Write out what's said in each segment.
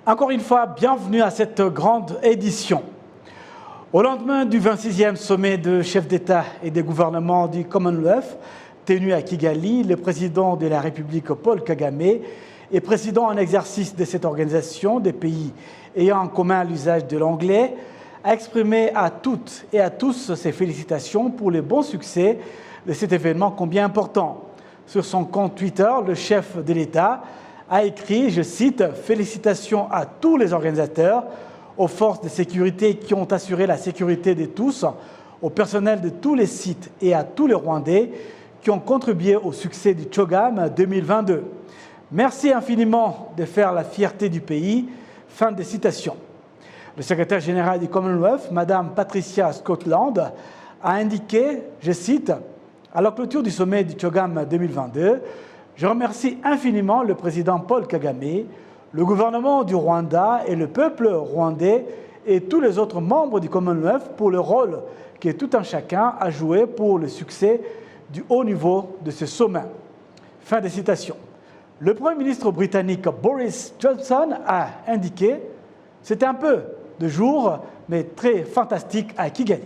Encore une fois, bienvenue à cette grande édition. Au lendemain du 26e sommet de chefs d'État et des gouvernements du Commonwealth, tenu à Kigali, le président de la République, Paul Kagame, et président en exercice de cette organisation des pays ayant en commun l'usage de l'anglais, a exprimé à toutes et à tous ses félicitations pour le bon succès de cet événement combien important. Sur son compte Twitter, le chef de l'État a écrit, je cite, « Félicitations à tous les organisateurs, aux forces de sécurité qui ont assuré la sécurité de tous, au personnel de tous les sites et à tous les Rwandais qui ont contribué au succès du CHOGM 2022. Merci infiniment de faire la fierté du pays. » Fin de citation. Le secrétaire général du Commonwealth, Mme Patricia Scotland, a indiqué, je cite, « À la clôture du sommet du CHOGM 2022, je remercie infiniment le président Paul Kagame, le gouvernement du Rwanda et le peuple rwandais et tous les autres membres du Commonwealth pour le rôle que tout un chacun a joué pour le succès du haut niveau de ce sommet. » Fin de citation. Le Premier ministre britannique Boris Johnson a indiqué « C'était un peu de jour, mais très fantastique à Kigali. »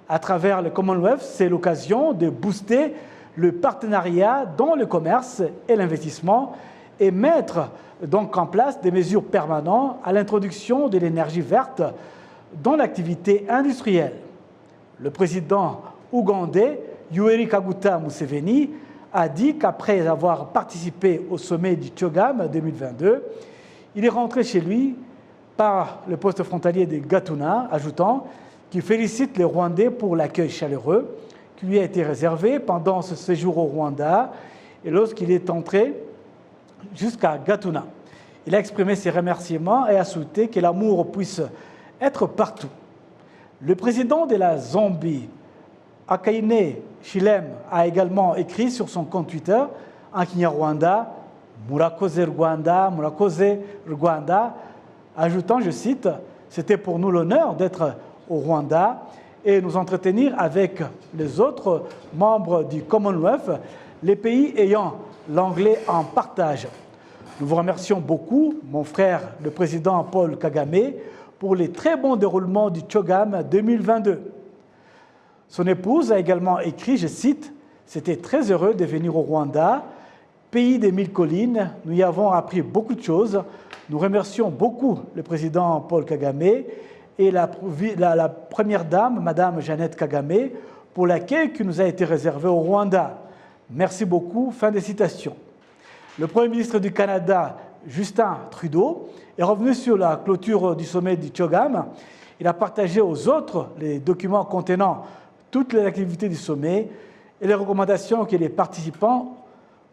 À travers le Commonwealth, c'est l'occasion de booster le partenariat dans le commerce et l'investissement et mettre donc en place des mesures permanentes à l'introduction de l'énergie verte dans l'activité industrielle. Le président ougandais Yoweri Kaguta Museveni a dit qu'après avoir participé au sommet du CHOGM 2022, il est rentré chez lui par le poste frontalier de Gatuna, ajoutant qu'il félicite les Rwandais pour l'accueil chaleureux qui lui a été réservé pendant ce séjour au Rwanda et lorsqu'il est entré jusqu'à Gatuna. Il a exprimé ses remerciements et a souhaité que l'amour puisse être partout. Le président de la Zambie, Hakainde Hichilema, a également écrit sur son compte Twitter en Kinyarwanda « Murakoze Rwanda, Murakoze Rwanda », ajoutant, je cite, « C'était pour nous l'honneur d'être au Rwanda et nous entretenir avec les autres membres du Commonwealth, les pays ayant l'anglais en partage. Nous vous remercions beaucoup, mon frère, le président Paul Kagame, pour les très bons déroulements du CHOGM 2022. » Son épouse a également écrit, je cite, « C'était très heureux de venir au Rwanda, pays des 1000 collines. Nous y avons appris beaucoup de choses. Nous remercions beaucoup le président Paul Kagame et la première dame, Madame Jeannette Kagame, pour l'accueil qui nous a été réservé au Rwanda. Merci beaucoup. » Fin de citation. Le Premier ministre du Canada, Justin Trudeau, est revenu sur la clôture du sommet du CHOGM. Il a partagé aux autres les documents contenant toutes les activités du sommet et les recommandations que les participants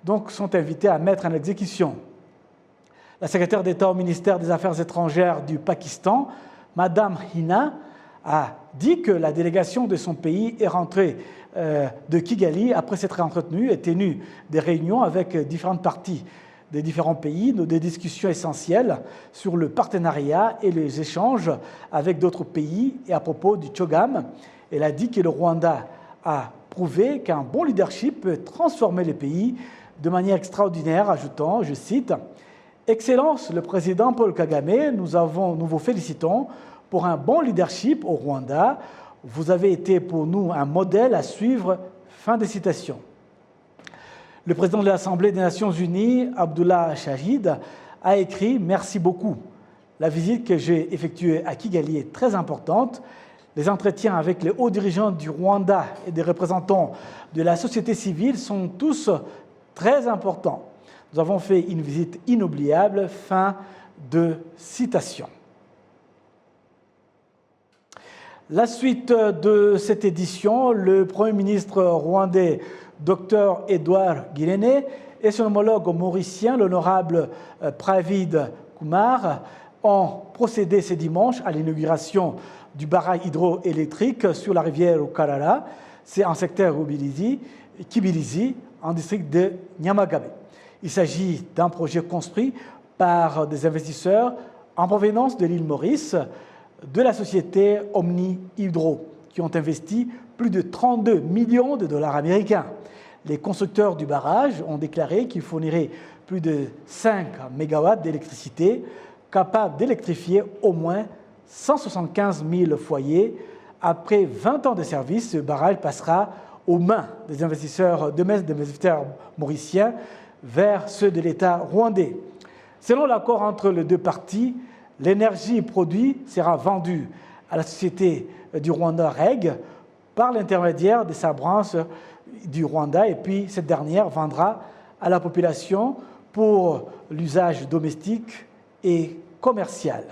donc, sont invités à mettre en exécution. La secrétaire d'État au ministère des Affaires étrangères du Pakistan, Madame Hina, a dit que la délégation de son pays est rentrée de Kigali après s'être entretenue et tenu des réunions avec différentes parties des différents pays, des discussions essentielles sur le partenariat et les échanges avec d'autres pays et à propos du CHOGM. Elle a dit que le Rwanda a prouvé qu'un bon leadership peut transformer les pays de manière extraordinaire, ajoutant, je cite, « Excellence, le président Paul Kagame, nous vous félicitons pour un bon leadership au Rwanda. Vous avez été pour nous un modèle à suivre. » Fin de citation. Le président de l'Assemblée des Nations Unies, Abdullah Shahid, a écrit « Merci beaucoup. La visite que j'ai effectuée à Kigali est très importante. Les entretiens avec les hauts dirigeants du Rwanda et des représentants de la société civile sont tous très importants. Nous avons fait une visite inoubliable. » Fin de citation. La suite de cette édition, le Premier ministre rwandais, Dr Edouard Ngirente, et son homologue mauricien, l'honorable Pravid Kumar, ont procédé ce dimanche à l'inauguration du barrage hydroélectrique sur la rivière Rukarara. C'est en secteur Kibirizi, en district de Nyamagabe. Il s'agit d'un projet construit par des investisseurs en provenance de l'île Maurice, de la société Omni Hydro, qui ont investi plus de 32 millions de dollars américains. Les constructeurs du barrage ont déclaré qu'ils fourniraient plus de 5 MW d'électricité capable d'électrifier au moins 175 000 foyers. Après 20 ans de service, ce barrage passera aux mains des investisseurs mauriciens vers ceux de l'État rwandais. Selon l'accord entre les deux parties, l'énergie produite sera vendue à la société du Rwanda REG par l'intermédiaire de sa branche du Rwanda, et puis cette dernière vendra à la population pour l'usage domestique et commercial.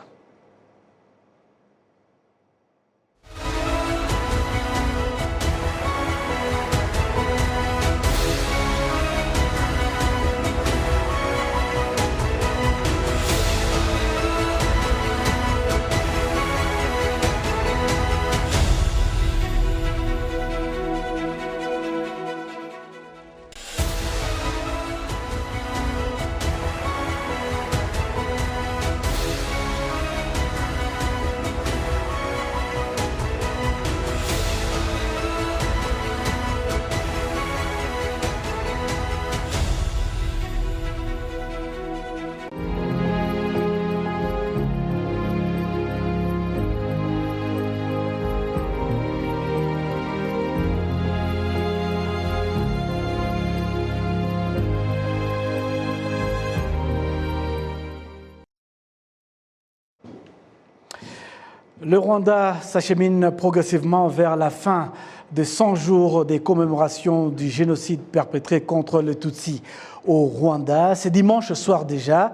Le Rwanda s'achemine progressivement vers la fin de 100 jours des commémorations du génocide perpétré contre les Tutsis au Rwanda. C'est dimanche soir déjà.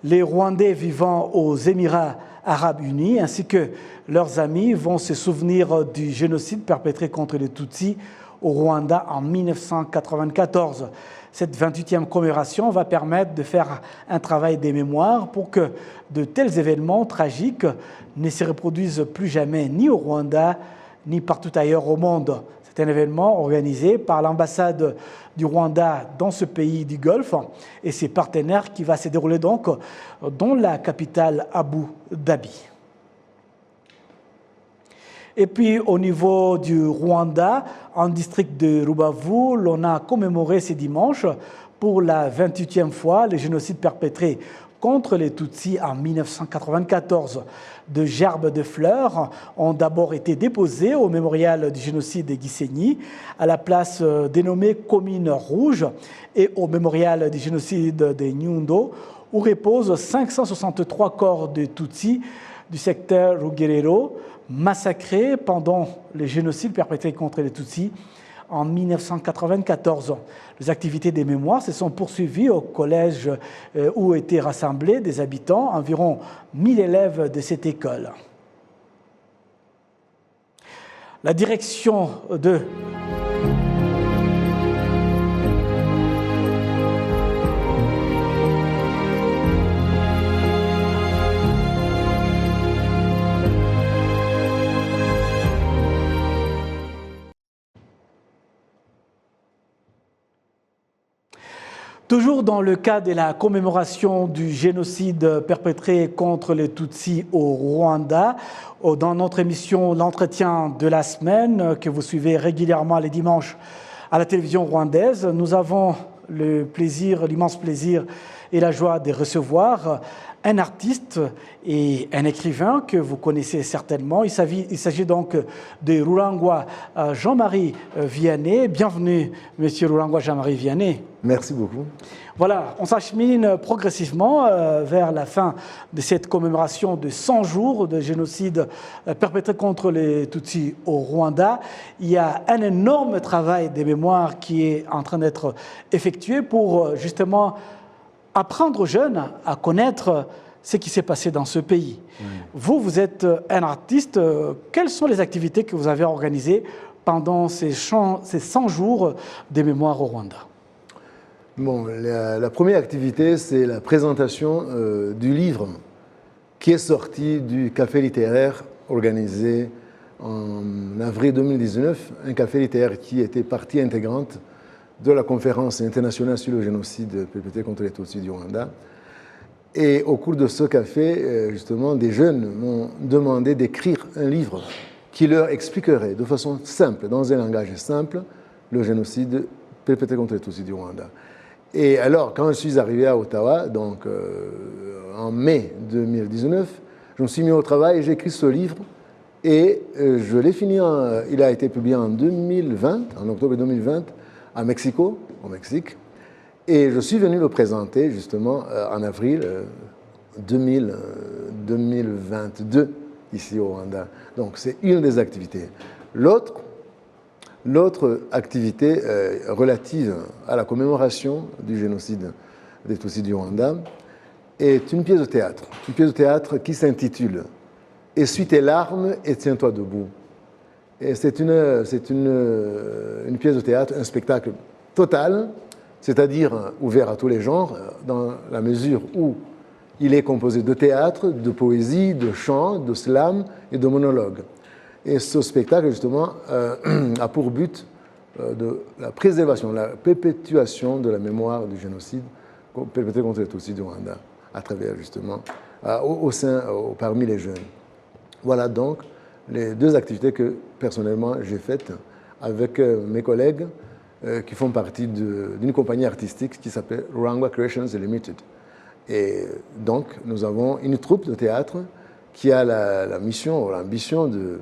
Les Rwandais vivant aux Émirats arabes unis ainsi que leurs amis vont se souvenir du génocide perpétré contre les Tutsis au Rwanda en 1994. Cette 28e commémoration va permettre de faire un travail des mémoires pour que de tels événements tragiques ne se reproduisent plus jamais ni au Rwanda ni partout ailleurs au monde. C'est un événement organisé par l'ambassade du Rwanda dans ce pays du Golfe et ses partenaires qui va se dérouler donc dans la capitale Abu Dhabi. Et puis au niveau du Rwanda, en district de Rubavu, l'on a commémoré ce dimanche pour la 28e fois le génocide perpétré contre les Tutsis en 1994. De gerbes de fleurs ont d'abord été déposées au mémorial du génocide de Gisenyi, à la place dénommée Commune Rouge, et au mémorial du génocide de Nyundo, où reposent 563 corps de Tutsis du secteur Rugerero, massacrés pendant le génocide perpétré contre les Tutsis en 1994. Les activités des mémoires se sont poursuivies au collège où étaient rassemblés des habitants, environ 1000 élèves de cette école. La direction de Toujours dans le cas de la commémoration du génocide perpétré contre les Tutsis au Rwanda, dans notre émission L'entretien de la semaine, que vous suivez régulièrement les dimanches à la télévision rwandaise, nous avons l'immense plaisir et la joie de recevoir un artiste et un écrivain que vous connaissez certainement. Il s'agit donc de Rurangwa Jean-Marie Vianney. Bienvenue, Monsieur Rurangwa Jean-Marie Vianney. Merci beaucoup. Voilà, on s'achemine progressivement vers la fin de cette commémoration de 100 jours de génocide perpétré contre les Tutsis au Rwanda. Il y a un énorme travail de mémoire qui est en train d'être effectué pour justement apprendre aux jeunes à connaître ce qui s'est passé dans ce pays. Vous êtes un artiste. Quelles sont les activités que vous avez organisées pendant ces 100 jours de mémoire au Rwanda? Bon, la première activité, c'est la présentation du livre qui est sorti du café littéraire organisé en avril 2019, un café littéraire qui était partie intégrante de la conférence internationale sur le génocide perpétré contre les Tutsis du Rwanda. Et au cours de ce café, justement, des jeunes m'ont demandé d'écrire un livre qui leur expliquerait de façon simple, dans un langage simple, le génocide perpétré contre les Tutsis du Rwanda. Et alors, quand je suis arrivé à Ottawa, donc en mai 2019, je me suis mis au travail et j'ai écrit ce livre. Et je l'ai fini, il a été publié en 2020, en octobre 2020, à Mexico, au Mexique. Et je suis venu le présenter justement en avril 2022, ici au Rwanda. Donc c'est une des activités. L'autre activité relative à la commémoration du génocide des Tutsis du Rwanda est une pièce de théâtre. Une pièce de théâtre qui s'intitule « Essuie tes larmes et tiens-toi debout ». Et c'est une pièce de théâtre, un spectacle total, c'est-à-dire ouvert à tous les genres, dans la mesure où il est composé de théâtre, de poésie, de chant, de slam et de monologue. Et ce spectacle, justement, a pour but de la préservation, la perpétuation de la mémoire du génocide perpétré contre les Tutsis du Rwanda, à travers, justement, parmi les jeunes. Voilà donc les deux activités que, personnellement, j'ai faites avec mes collègues qui font partie d'une compagnie artistique qui s'appelle Rwanda Creations Limited. Et donc, nous avons une troupe de théâtre qui a la mission, l'ambition de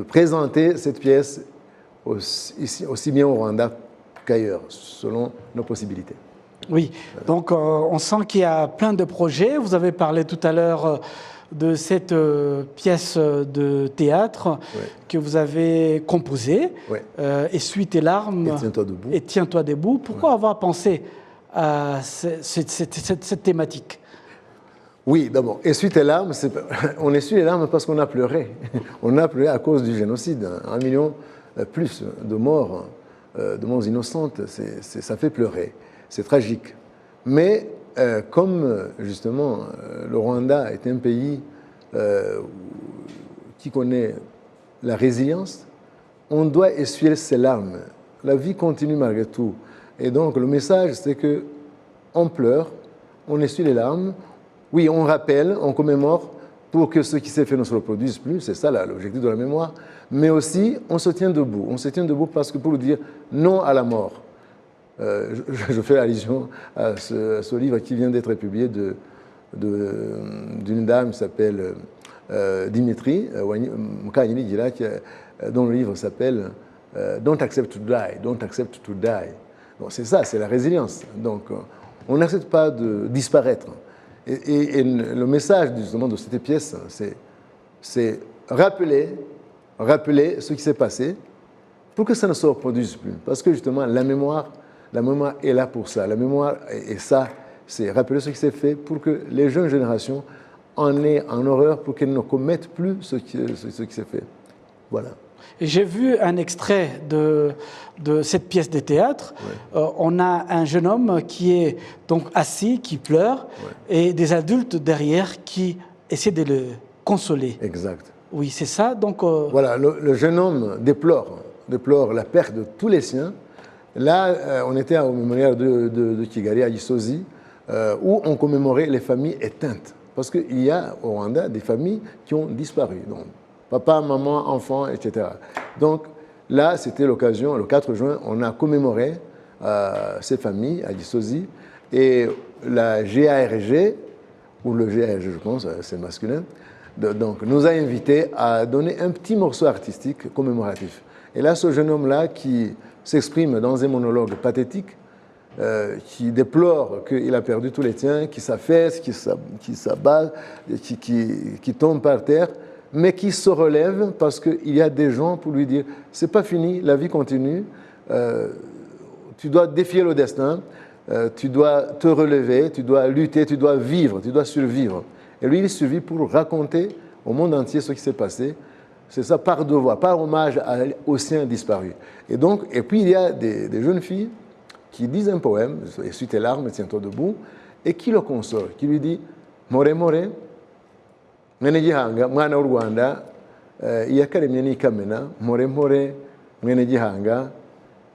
présenter cette pièce aussi bien au Rwanda qu'ailleurs, selon nos possibilités. Oui, donc on sent qu'il y a plein de projets. Vous avez parlé tout à l'heure de cette pièce de théâtre que vous avez composée, Essuie tes larmes et tiens-toi debout. Pourquoi avoir pensé à cette thématique? Oui, d'abord, essuie tes larmes, on essuie les larmes parce qu'on a pleuré. On a pleuré à cause du génocide. 1 million plus de morts innocentes, ça fait pleurer. C'est tragique. Mais comme justement le Rwanda est un pays qui connaît la résilience, on doit essuyer ses larmes. La vie continue malgré tout. Et donc le message, c'est qu'on pleure, on essuie les larmes. Oui, on rappelle, on commémore pour que ce qui s'est fait ne se reproduise plus, c'est ça l'objectif de la mémoire, mais aussi on se tient debout. On se tient debout parce que pour dire non à la mort. Je fais allusion à ce livre qui vient d'être publié d'une dame qui s'appelle Dimitri Mukanyinigira, dont le livre s'appelle Don't Accept to Die, Don't Accept to Die. Bon, c'est ça, c'est la résilience. Donc, on n'accepte pas de disparaître. Et le message justement de cette pièce, c'est rappeler ce qui s'est passé pour que ça ne se reproduise plus. Parce que justement, la mémoire est là pour ça. La mémoire, et ça, c'est rappeler ce qui s'est fait pour que les jeunes générations en aient en horreur, pour qu'elles ne commettent plus ce qui s'est fait. Voilà. J'ai vu un extrait de cette pièce de théâtre. On a un jeune homme qui est donc assis, qui pleure, et des adultes derrière qui essaient de le consoler. Exact. Oui, c'est ça. Donc, voilà, le jeune homme déplore la perte de tous les siens. Là, on était au mémorial de Kigali, à Gisozi, où on commémorait les familles éteintes. Parce qu'il y a au Rwanda des familles qui ont disparu. Donc, papa, maman, enfant, etc. Donc là, c'était l'occasion, le 4 juin, on a commémoré ces familles à Gisozi. Et la GARG, ou le GARG, je pense, c'est masculin, donc, nous a invités à donner un petit morceau artistique commémoratif. Et là, ce jeune homme-là qui s'exprime dans un monologue pathétique, qui déplore qu'il a perdu tous les tiens, qui s'affaisse, qui s'abat, qui tombe par terre, mais qui se relève parce qu'il y a des gens pour lui dire « c'est pas fini, la vie continue, tu dois défier le destin, tu dois te relever, tu dois lutter, tu dois vivre, tu dois survivre ». Et lui, il survit pour raconter au monde entier ce qui s'est passé. C'est ça, par devoir, par hommage aux siens disparus. Et puis il y a des jeunes filles qui disent un poème, « Essuie tes larmes, tiens-toi debout », et qui le consolent, qui lui dit « More, more, mwene gihanga, mwana w'u Rwanda, iyakaremye n'ikamena, more, more, mwene gihanga,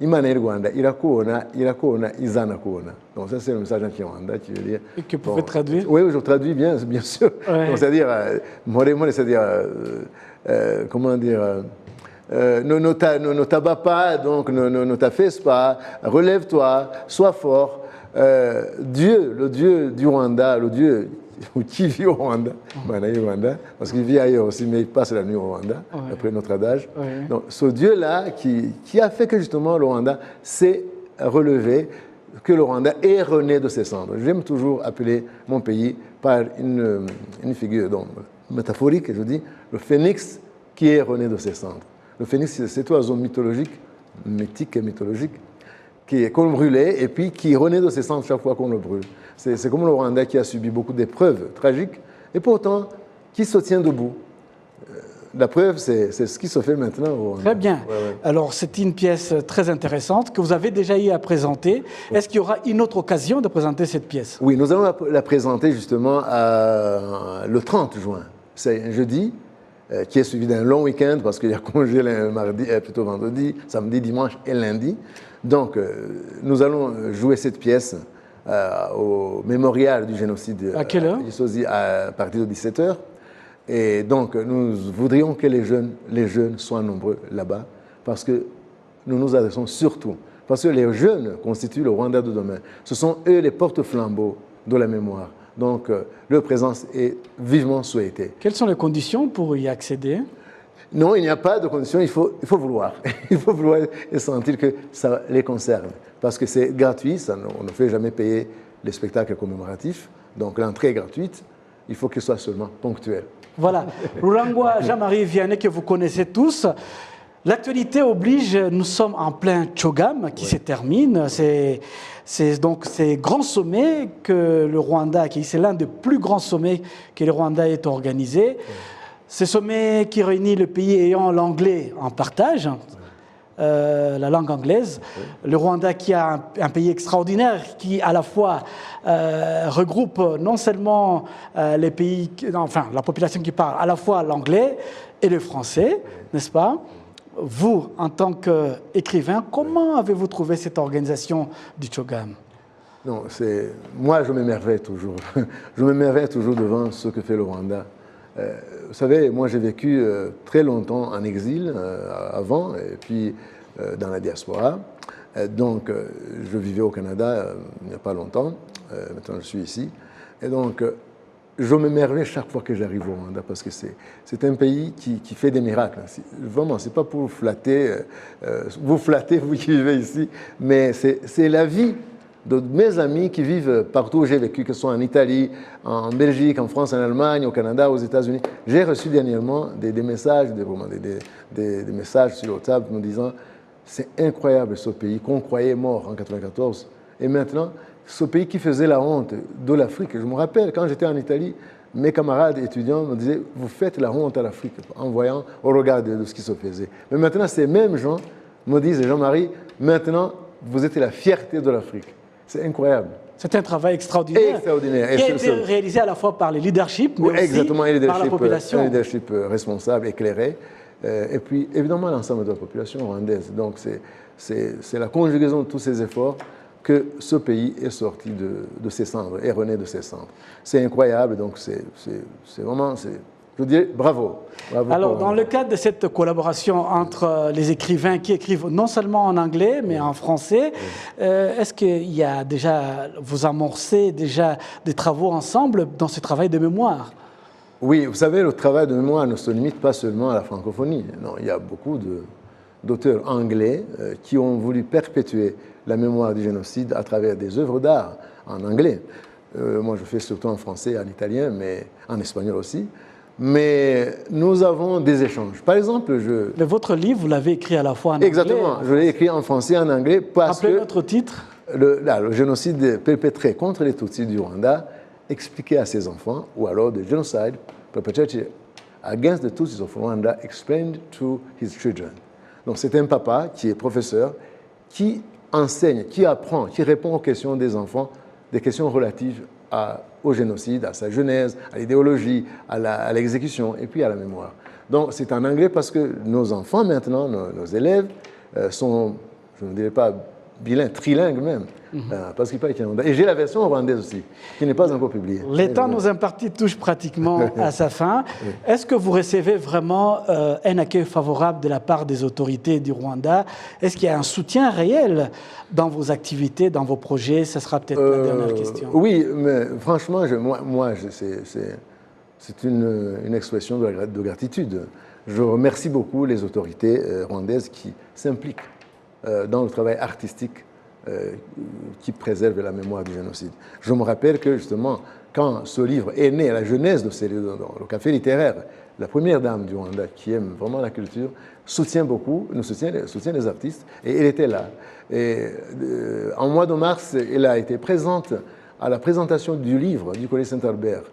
Imana y'u Rwanda irakubona, izanakubona ». Donc ça, c'est le message en Kinyarwanda qui veut dire... Et que vous pouvez traduire? Oui, je traduis bien sûr. Ouais. C'est-à-dire, more, more, c'est-à-dire, comment dire... ne t'abats pas, donc ne t'affaisse pas, relève-toi, sois fort. Dieu, le Dieu du Rwanda, le Dieu qui vit au Rwanda, parce qu'il vit ailleurs aussi, mais il passe la nuit au Rwanda, après notre adage. Donc, ce Dieu-là qui a fait que justement le Rwanda s'est relevé, que le Rwanda est rené de ses cendres. J'aime toujours appeler mon pays par une figure donc, métaphorique, je dis, le phénix qui est rené de ses cendres. Le phénix, c'est cet oiseau mythologique, mythique et mythologique, qu'on brûlait et puis qui renaît de ses cendres chaque fois qu'on le brûle. C'est comme le Rwanda qui a subi beaucoup d'épreuves tragiques et pourtant qui se tient debout. La preuve, c'est ce qui se fait maintenant au Rwanda. Très bien. Alors, c'est une pièce très intéressante que vous avez déjà eu à présenter. Est-ce qu'il y aura une autre occasion de présenter cette pièce? Oui, nous allons la présenter justement le 30 juin. C'est un jeudi qui est suivi d'un long week-end parce qu'il y a congé plutôt vendredi, samedi, dimanche et lundi. Donc, nous allons jouer cette pièce au mémorial du génocide à quelle heure? À partir de 17h. Et donc, nous voudrions que les jeunes soient nombreux là-bas parce que nous nous adressons surtout, parce que les jeunes constituent le Rwanda de demain. Ce sont eux les porte-flambeaux de la mémoire. Donc, leur présence est vivement souhaitée. Quelles sont les conditions pour y accéder? Non, il n'y a pas de conditions, il faut vouloir. Il faut vouloir et sentir que ça les concerne. Parce que c'est gratuit, on ne fait jamais payer les spectacles commémoratifs. Donc l'entrée est gratuite, il faut qu'elle soit seulement ponctuelle. Voilà. Rurangwa Jean-Marie Vianney, que vous connaissez tous. L'actualité oblige, nous sommes en plein Tchogam qui se termine. C'est donc ces grands sommets que le Rwanda, c'est l'un des plus grands sommets que le Rwanda ait organisé. Ce sommet qui réunit le pays ayant l'anglais en partage, la langue anglaise. Le Rwanda qui a un pays extraordinaire qui à la fois regroupe non seulement les pays, enfin la population qui parle à la fois l'anglais et le français, n'est-ce pas? Vous, en tant qu'écrivain, comment avez-vous trouvé cette organisation du Tchogam? Non, moi je m'émerveille toujours. Je m'émerveille toujours devant ce que fait le Rwanda. Vous savez, moi j'ai vécu très longtemps en exil avant, et puis dans la diaspora. Donc je vivais au Canada il n'y a pas longtemps, maintenant je suis ici. Et donc je m'émerveille chaque fois que j'arrive au Rwanda parce que c'est un pays qui fait des miracles. Vraiment, ce n'est pas pour vous flatter, vous qui vivez ici, mais c'est la vie de mes amis qui vivent partout où j'ai vécu, que ce soit en Italie, en Belgique, en France, en Allemagne, au Canada, aux États-Unis. J'ai reçu dernièrement des messages, des messages sur WhatsApp me disant « C'est incroyable ce pays qu'on croyait mort en 1994. Et maintenant, ce pays qui faisait la honte de l'Afrique. » Je me rappelle, quand j'étais en Italie, mes camarades étudiants me disaient « Vous faites la honte à l'Afrique en voyant, au regard de ce qui se faisait. » Mais maintenant, ces mêmes gens me disent « Jean-Marie, maintenant, vous êtes la fierté de l'Afrique. » C'est incroyable. C'est un travail extraordinaire, extraordinaire. Qui a été réalisé à la fois par les leaderships, mais aussi par la population. Un leadership responsable, éclairé, et puis évidemment l'ensemble de la population rwandaise. Donc c'est la conjugaison de tous ces efforts que ce pays est sorti de ses cendres, est rené de ses cendres. C'est incroyable, donc c'est vraiment... Je dirais bravo. Alors, dans le cadre de cette collaboration entre les écrivains qui écrivent non seulement en anglais, mais en français, est-ce qu'il y a déjà, vous amorcez déjà des travaux ensemble dans ce travail de mémoire? Oui, vous savez, le travail de mémoire ne se limite pas seulement à la francophonie. Non, il y a beaucoup d'auteurs anglais qui ont voulu perpétuer la mémoire du génocide à travers des œuvres d'art en anglais. Moi, je fais surtout en français, en italien, mais en espagnol aussi. Mais nous avons des échanges. Par exemple, Mais votre livre, vous l'avez écrit à la fois en anglais. Exactement, je l'ai écrit en français et en anglais parce que... Rappelez notre titre. Le génocide perpétré contre les Tutsis du Rwanda, expliqué à ses enfants, ou alors the genocide perpetrated against the Tutsis of Rwanda, explained to his children. Donc c'est un papa qui est professeur, qui enseigne, qui apprend, qui répond aux questions des enfants, des questions relatives au génocide, à sa genèse, à l'idéologie, à l'exécution et puis à la mémoire. Donc c'est en anglais parce que nos enfants maintenant, nos élèves sont, je ne dirais pas bilingue, trilingue même, parce qu'il parle Kinyarwanda. Et j'ai la version rwandaise aussi, qui n'est pas encore publiée. Les temps nous impartis touche pratiquement à sa fin. Est-ce que vous recevez vraiment un accueil favorable de la part des autorités du Rwanda? Est-ce qu'il y a un soutien réel dans vos activités, dans vos projets? Ce sera peut-être la dernière question. Oui, mais franchement, c'est une expression de gratitude. Je remercie beaucoup les autorités rwandaises qui s'impliquent dans le travail artistique qui préserve la mémoire du génocide. Je me rappelle que justement, quand ce livre est né, à la genèse de ce livre, dans le café littéraire, la première dame du Rwanda, qui aime vraiment la culture, soutient les artistes, et elle était là. Et, en mois de mars, elle a été présente à la présentation du livre du Collège Saint-Albert,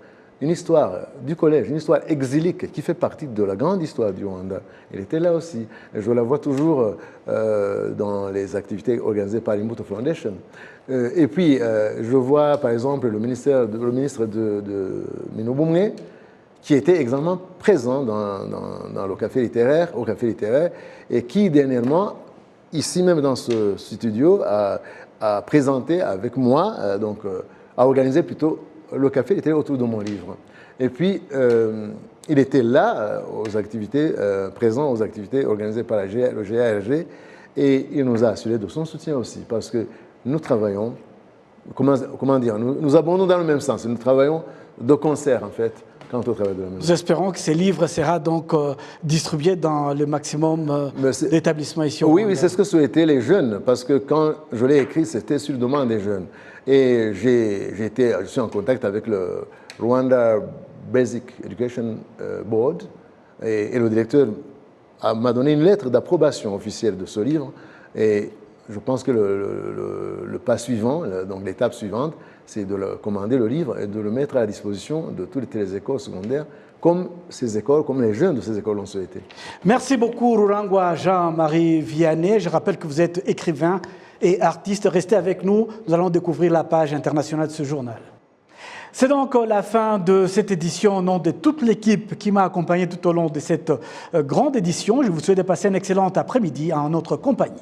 une histoire du collège, une histoire exilique qui fait partie de la grande histoire du Rwanda. Elle était là aussi. Et je la vois toujours dans les activités organisées par l'Imbuto Foundation. Et puis, je vois par exemple le ministre de Minobumwe, qui était exactement présent dans le café littéraire, au café littéraire, et qui dernièrement, ici même dans ce studio, a présenté avec moi, a organisé plutôt le café littéraire autour de mon livre. Et puis, il était là, présent aux activités organisées par le GARG, et il nous a assuré de son soutien aussi, parce que nous travaillons, comment dire, nous abondons dans le même sens, nous travaillons de concert en fait, quand on travaille de la même Nous espérons que ces livres seront donc distribués dans le maximum d'établissements ici au Rwanda. Oui, c'est ce que souhaitaient les jeunes, parce que quand je l'ai écrit, c'était sur demande des jeunes. Et je suis en contact avec le Rwanda Basic Education Board, et le directeur m'a donné une lettre d'approbation officielle de ce livre. Et je pense que le pas suivant, donc l'étape suivante, c'est de commander le livre et de le mettre à la disposition de toutes les écoles secondaires, comme les jeunes de ces écoles l'ont souhaité. Merci beaucoup, Rurangwa Jean-Marie Vianney. Je rappelle que vous êtes écrivain et artiste. Restez avec nous, nous allons découvrir la page internationale de ce journal. C'est donc la fin de cette édition au nom de toute l'équipe qui m'a accompagné tout au long de cette grande édition. Je vous souhaite de passer un excellent après-midi en notre compagnie.